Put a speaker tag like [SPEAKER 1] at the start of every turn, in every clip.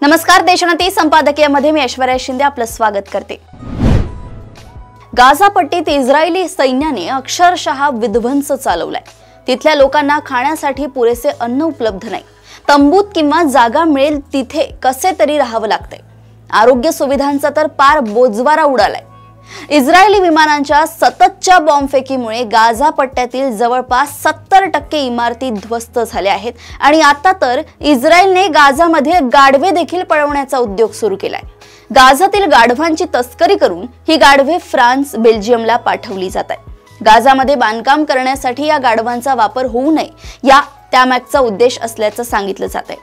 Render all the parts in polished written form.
[SPEAKER 1] नमस्कार, देशोन्नती संपादकीयमध्ये मी ऐश्वर्या शिंदे आपलं स्वागत करते। गाझा पट्टीत इस्रायली सैन्याने अक्षरशः विध्वंस चालवलाय। तिथल्या लोकांना खाण्यासाठी पुरेसे अन्न उपलब्ध नाही। तंबूत किंवा जागा मिळेल तिथे कसे तरी राहावं लागतंय। आरोग्य सुविधांचा तर पार बोजवारा उडालाय। इस्रायली विमानांच्या सततच्या बॉम्बफेकीमुळे गाझा पट्ट्यातील जवळपास 70% इमारती ध्वस्त झाल्या आहेत आणि आता तर इस्रायलने गाझामध्ये गाढवे देखील पळवण्याचा उद्योग सुरू केलाय। गाझातील गाढवांची तस्करी करून ही गाढवे फ्रान्स, बेल्जियमला पाठवली जातात। गाझामध्ये बांधकाम करण्यासाठी या गाढवांचा वापर होऊ नये या त्यामागचा उद्देश असल्याचं सांगितलं जातंय।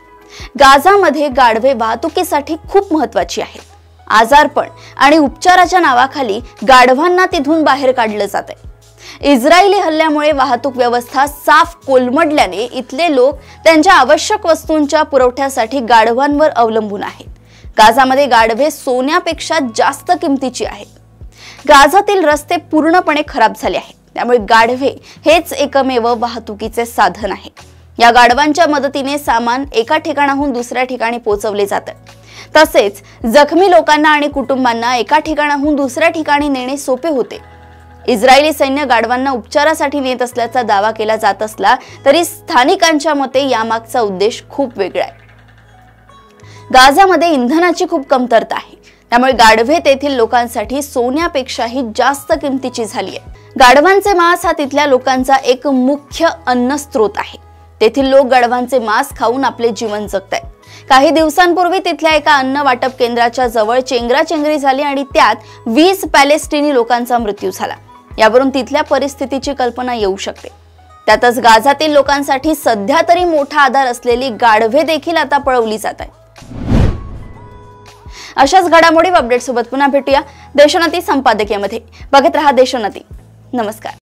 [SPEAKER 1] गाझामध्ये गाढवे वाहतुकीसाठी खूप महत्त्वाची आहेत। आजारपण आणि उपचाराच्या नावाखाली गाढवांना तिथून बाहेर काढलं जातंय। इस्रायली हल्ल्यामुळे वाहतूक व्यवस्था साफ कोलमडल्याने इथले लोक त्यांच्या आवश्यक वस्तूंच्या पुरवठ्यासाठी गाढवांवर अवलंबून आहेत। गाझामध्ये गाढवे सोन्यापेक्षा जास्त किमतीची आहेत। गाझातील रस्ते पूर्णपणे खराब झाले आहेत, त्यामुळे गाढवे हेच एकमेव वाहतुकीचे साधन आहे। या गाढवांच्या मदतीने सामान एका ठिकाणाहून दुसऱ्या ठिकाणी पोहोचवले जाते। तसेच जखमी लोकांना आणि कुटुंबांना एका ठिकाणाहून दुसऱ्या ठिकाणी नेणे सोपे होते। इस्रायली सैन्य गाढवांना उपचारासाठी नेत असल्याचा दावा केला जात असला तरी स्थानिकांच्या मते यामागचा उद्देश खूप वेगळा आहे। गाझामध्ये इंधनाची खूप कमतरता आहे, त्यामुळे गाढवे तेथील लोकांसाठी सोन्यापेक्षाही जास्त किमतीची झाली आहे। गाढवांचे मांस हा तिथल्या लोकांचा एक मुख्य अन्न स्रोत आहे। तेथील लोक गाढवांचे मांस खाऊन आपले जीवन जगतात। काही दिवसांपूर्वी तिथल्या एका अन्न वाटप केंद्राच्या जवळ चेंगराचेंगरी झाली आणि त्यात 20 पॅलेस्टिनी लोकांचा मृत्यू झाला। यावरून तिथल्या परिस्थितीची कल्पना येऊ शकते। त्यातच गाझातील लोकांसाठी सध्या तरी मोठा आधार असलेली गाढवे देखील आता पळवली जात आहेत। अशाच घडामोडी व अपडेट सोबत पुन्हा भेटूया देशोन्नती संपादकीयमध्ये। बघत रहा देशोन्नती। नमस्कार।